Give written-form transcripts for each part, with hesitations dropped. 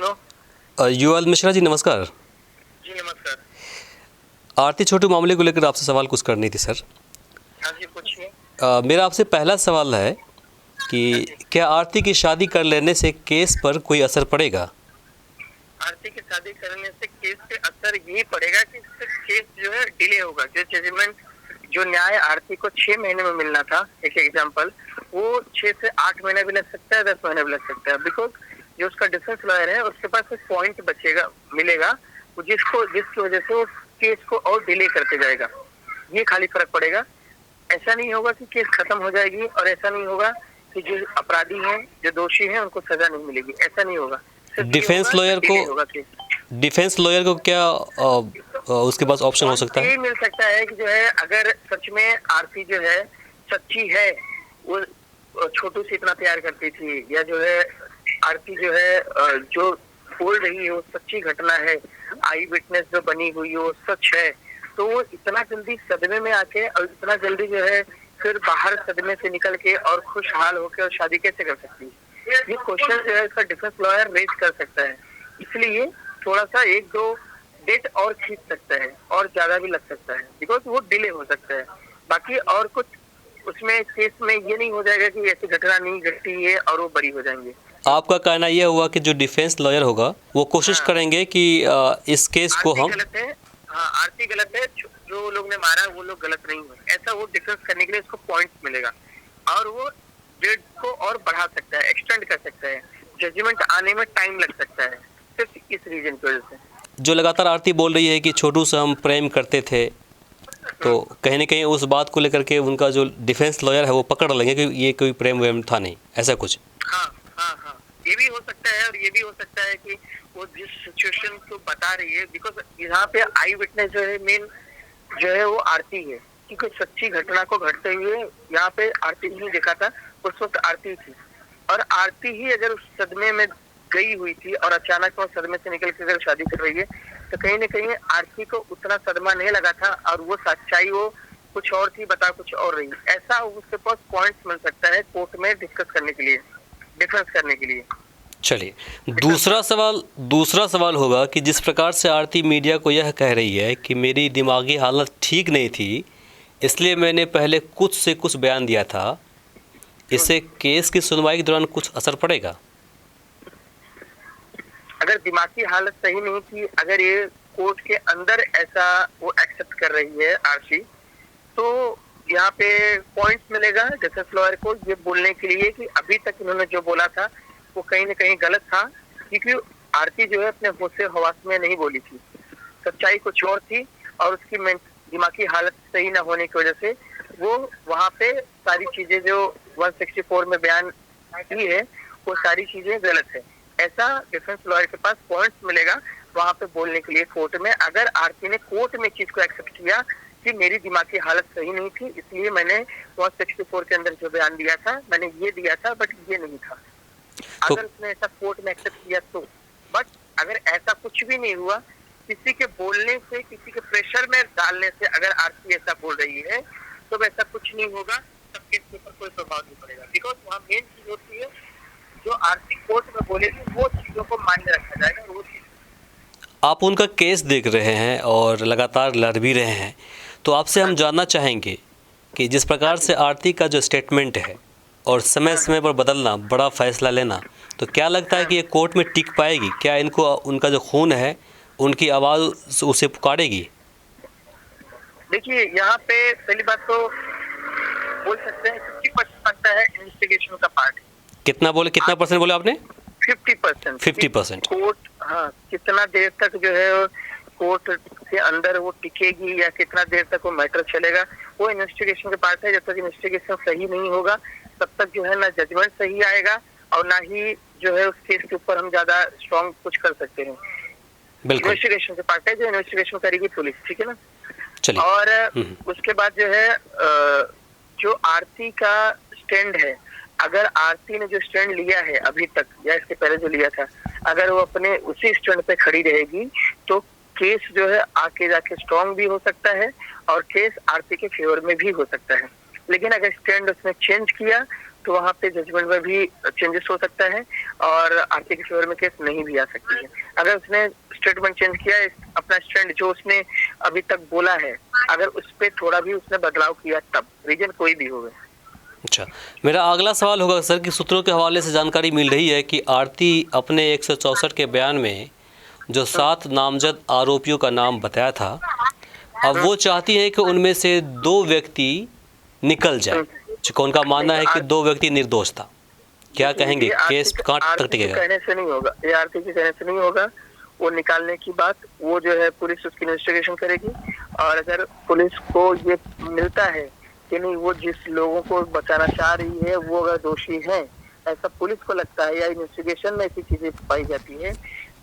Hello. Yuval Mishra ji नमस्कार। जी नमस्कार। आरती छोटू मामले को लेकर आपसे सवाल कुछ करनी थी सर। हाँ जी पूछिए। मेरा आपसे पहला सवाल है कि हाँ जी। क्या आरती की शादी कर लेने से केस पर कोई असर पड़ेगा? आरती की शादी करने से केस पे असर यही पड़ेगा कि इससे केस जो है डिले होगा। जो जजमेंट, जो न्याय आरती को 6 महीने में मिलना था, एक एग्जांपल, वो 6 से 8 महीने भी लग सकता है, 10 महीने भी लग सकता है। बिकॉज जो उसका डिफेंस लॉयर है उसके पास एक पॉइंट बचेगा, मिलेगा, जिसकी वजह से वो केस को और डिले करते जाएगा। ये खाली फर्क पड़ेगा। ऐसा नहीं होगा कि केस खत्म हो जाएगी, और ऐसा नहीं होगा कि जो अपराधी हैं, जो दोषी हैं, उनको सजा नहीं मिलेगी। ऐसा नहीं होगा। सिर्फ ये होगा कि डिले होगा केस। डिफेंस लॉयर को क्या उसके पास ऑप्शन हो सकता है? ये मिल सकता है कि जो है, अगर सच में आरती जो है सच्ची है, वो छोटू से इतना प्यार करती थी, या जो है आरती जो है जो बोल रही है वो सच्ची घटना है, आई विटनेस जो बनी हुई है वो सच है, तो वो इतना जल्दी सदमे में आके और इतना जल्दी जो है फिर बाहर सदमे से निकल के और खुशहाल होकर और शादी कैसे कर सकती है? ये क्वेश्चन जो है इसका डिफेंस लॉयर रेज कर सकता है। इसलिए थोड़ा सा 1-2 डेट और खींच सकता है, और ज्यादा भी लग सकता है, बिकॉज वो डिले हो सकता है। बाकी और कुछ उसमें केस में ये नहीं हो जाएगा कि ऐसी घटना नहीं घटी है और वो बरी हो जाएंगे। आपका कहना यह हुआ कि जो डिफेंस लॉयर होगा वो कोशिश करेंगे कि इस केस को हम गलत है। हाँ, आरती गलत है, जो लोग ने मारा वो लोग गलत नहीं है, ऐसा वो डिफेंस करने के लिए उसको पॉइंट्स मिलेगा, और वो डेट को और बढ़ा सकता है, एक्सटेंड कर सकता है, जजमेंट आने में टाइम लग सकता है, सिर्फ इस रीजन की वजह से। जो लगातार आरती बोल रही है कि छोटू से हम प्रेम करते थे, तो कहीं ना कहीं उस बात को लेकर के उनका जो डिफेंस लॉयर है वो पकड़ लेंगे कि ये कोई प्रेम वेम था नहीं, ऐसा कुछ। हाँ हाँ हाँ, ये भी हो सकता है, और ये भी हो सकता है कि वो जिस सिचुएशन को बता रही है, बिकॉज यहाँ पे आई विटनेस जो है मेन जो है वो आरती है, क्योंकि सच्ची घटना को घटते हुए यहाँ पे आरती नहीं देखा था, उस वक्त आरती थी, और आरती ही अगर उस सदमे में गई हुई थी और अचानक वो सदमे से निकल के अगर शादी कर रही है, तो कहीं ना कहीं आरती को उतना सदमा नहीं लगा था, और वो सच्चाई वो कुछ और थी, बता कुछ और रही। ऐसा उसके पास पॉइंट्स मिल सकता है कोर्ट में डिस्कस करने के लिए, डिफेंस करने के लिए। चलिए दूसरा सवाल होगा कि जिस प्रकार से आरती मीडिया को यह कह रही है कि मेरी दिमागी हालत ठीक नहीं थी, इसलिए मैंने पहले कुछ से कुछ बयान दिया था, इससे केस की सुनवाई के दौरान कुछ असर पड़ेगा? अगर दिमागी हालत सही नहीं थी, अगर ये कोर्ट के अंदर ऐसा वो एक्सेप्ट कर रही है आरती, तो यहाँ पे पॉइंट्स मिलेगा डिफेंस लॉयर को ये बोलने के लिए कि अभी तक इन्होंने जो बोला था वो कहीं ना कहीं गलत था, क्योंकि आरती जो है अपने होश हवास में नहीं बोली थी, सच्चाई कुछ और थी, और उसकी दिमागी हालत सही ना होने की वजह से वो वहाँ पे सारी चीजें जो 164 में बयान की है वो सारी चीजें गलत है। ऐसा डिफेंस लॉयर के पास पॉइंट्स मिलेगा वहाँ पे बोलने के लिए कोर्ट में। अगर आरती ने कोर्ट में चीज को एक्सेप्ट किया कि मेरी दिमागी हालत सही नहीं थी, इसलिए मैंने 164 के अंदर जो बयान दिया था मैंने ये दिया था, बट ये नहीं था, अगर उसने ऐसा कोर्ट में एक्सेप्ट किया तो। बट अगर ऐसा कुछ भी नहीं हुआ, किसी के बोलने से, किसी के प्रेशर में डालने से अगर आरती ऐसा बोल रही है, तो वैसा कुछ नहीं होगा, तब केस के ऊपर कोई प्रभाव नहीं पड़ेगा। बिकॉज वहाँ मेन चीज होती है जो आरती कोर्ट में बोलेगी वो चीजों को मान्य रखा जाएगा, वो चीज। आप उनका केस देख रहे हैं और लगातार लड़ भी रहे हैं, तो आपसे हम जानना चाहेंगे कि जिस प्रकार से आरती का जो स्टेटमेंट है और समय समय पर बदलना, बड़ा फैसला लेना, तो क्या लगता है कि ये कोर्ट में टिक पाएगी? क्या इनको उनका जो खून है, उनकी आवाज़ उसे पुकारेगी? देखिए, यहाँ पे पहली बात तो बोल सकते हैं 50% बनता है इन्वेस्टिगेशन का पार्ट। कितना परसेंट बोले आपने? 50%। 50%। कोर्ट, हाँ, कितना देर तक जो है कोर्ट के अंदर वो टिकेगी या कितना देर तक वो मैटर चलेगा, वो इन्वेस्टिगेशन के पार्ट है। जब तक इन्वेस्टिगेशन सही नहीं होगा तब तक जो है ना जजमेंट सही आएगा, और ना ही जो है उस केस के ऊपर हम ज्यादा स्ट्रॉन्ग कुछ कर सकते हैं। इन्वेस्टिगेशन के पार्ट है, जो इन्वेस्टिगेशन करेगी पुलिस, ठीक है ना। चलिए। और उसके बाद जो है जो आरती का स्टैंड है, अगर आरती ने जो स्टैंड लिया है अभी तक या इसके पहले जो लिया था, अगर वो अपने उसी स्टैंड पे खड़ी रहेगी तो केस जो है आके जाके स्ट्रॉन्ग भी हो सकता है, और केस आरती के फेवर में भी हो सकता है। लेकिन अगर स्टैंड उसने चेंज किया तो वहाँ पे जजमेंट में भी चेंजेस हो सकता है और आरती के फेवर में केस नहीं भी आ सकती है। अगर उसने स्टेटमेंट चेंज किया है, अपना स्टैंड जो उसने अभी तक बोला है, अगर उस पर थोड़ा भी उसने बदलाव किया, तब रीजन कोई भी होगा। अच्छा, मेरा अगला सवाल होगा सर कि सूत्रों के हवाले से जानकारी मिल रही है कि आरती अपने 164 के बयान में जो 7 नामजद आरोपियों का नाम बताया था, अब वो चाहती है कि उनमें से 2 व्यक्ति निकल जाए, चूँकि उनका मानना है कि 2 व्यक्ति निर्दोष था। क्या कहेंगे, केस कहाँ तक टिकेगा? कहने से नहीं होगा, ये आरती के कहने से नहीं होगा। वो निकालने की बात वो जो है पुलिस उसकी इन्वेस्टिगेशन करेगी, और अगर पुलिस को ये मिलता है कि नहीं वो जिस लोगों को बचाना चाह रही है वो अगर दोषी है, ऐसा पुलिस को लगता है या इन्वेस्टिगेशन में ऐसी चीजें पाई जाती है,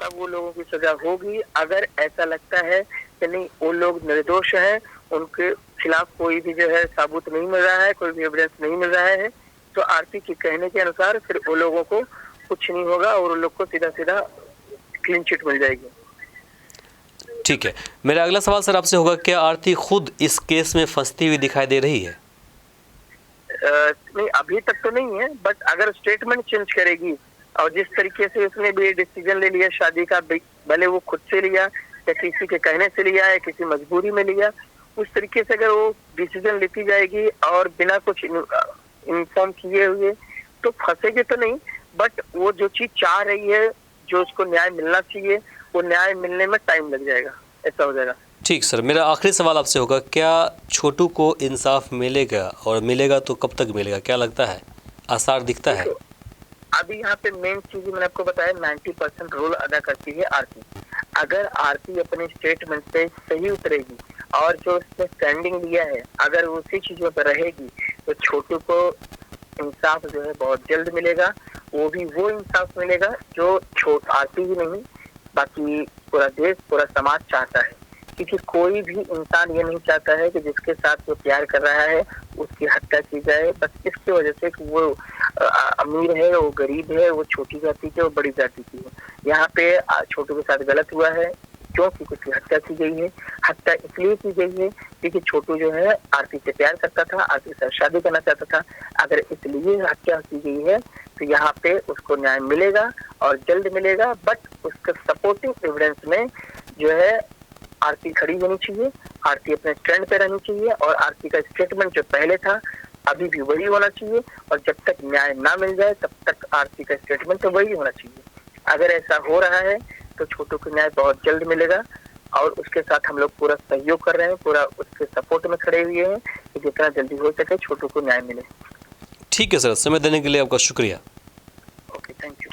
तब वो लोगों की सजा होगी। अगर ऐसा लगता है कि नहीं वो लोग निर्दोष हैं, उनके खिलाफ कोई भी जो है सबूत नहीं मिल रहा है, कोई भी एविडेंस नहीं मिल रहा है, तो आरती के कहने के अनुसार फिर वो लोगों को कुछ नहीं होगा और उन लोग को सीधा सीधा क्लीन चिट मिल जाएगी। ठीक है, मेरा अगला सवाल सर आपसे होगा, क्या आरती खुद इस केस में फंसती हुई दिखाई दे रही है? नहीं, अभी तक तो नहीं है, बट अगर स्टेटमेंट चेंज करेगी और जिस तरीके से उसने भी डिसीजन ले लिया शादी का, भले वो खुद से लिया या किसी के कहने से लिया या किसी मजबूरी में लिया, उस तरीके से अगर वो डिसीजन लेती जाएगी और बिना कुछ इन्फॉर्म किए हुए, तो फंसेगी तो नहीं, बट वो जो चीज चाह रही है, जो उसको न्याय मिलना चाहिए, वो न्याय मिलने में टाइम लग जाएगा, ऐसा हो जाएगा। ठीक सर, मेरा आखिरी सवाल आपसे होगा, क्या छोटू को इंसाफ मिलेगा, और मिलेगा तो कब तक मिलेगा? क्या लगता है, आसार दिखता है? अभी यहाँ पे मेन चीज मैंने आपको बताया, 90% रोल अदा करती है आरती। अगर आरती अपने स्टेटमेंट पे सही उतरेगी और जो उसने स्टैंडिंग लिया है अगर उसी चीजों पर रहेगी, तो छोटू को इंसाफ जो है बहुत जल्द मिलेगा। वो भी वो इंसाफ मिलेगा जो आरती ही नहीं बाकी पूरा देश, पूरा समाज चाहता है, क्योंकि कोई भी इंसान ये नहीं चाहता है कि जिसके साथ वो प्यार कर रहा है उसकी हत्या की जाए, बस इसकी वजह से कि वो अमीर है, वो गरीब है, वो छोटी जाति की, वो बड़ी जाति की है। यहाँ पे छोटू के साथ गलत हुआ है क्योंकि उसकी हत्या की गई है। हत्या इसलिए की गई है क्योंकि छोटू जो है आरती से प्यार करता था, आरती से शादी करना चाहता था। अगर इसलिए हत्या की गई है तो यहाँ पे उसको न्याय मिलेगा और जल्द मिलेगा, बट उसके सपोर्टिंग एविडेंस में जो है आरती खड़ी होनी चाहिए, आरती अपने स्टैंड पे रहनी चाहिए, और आरती का स्टेटमेंट जो पहले था अभी भी वही होना चाहिए, और जब तक न्याय ना मिल जाए तब तक आरती का स्टेटमेंट तो वही होना चाहिए। अगर ऐसा हो रहा है तो छोटू को न्याय बहुत जल्द मिलेगा, और उसके साथ हम लोग पूरा सहयोग कर रहे हैं, पूरा उसके सपोर्ट में खड़े हुए हैं कि जितना जल्दी हो सके छोटू को न्याय मिले। ठीक है सर, समय देने के लिए आपका शुक्रिया। Okay, thank you.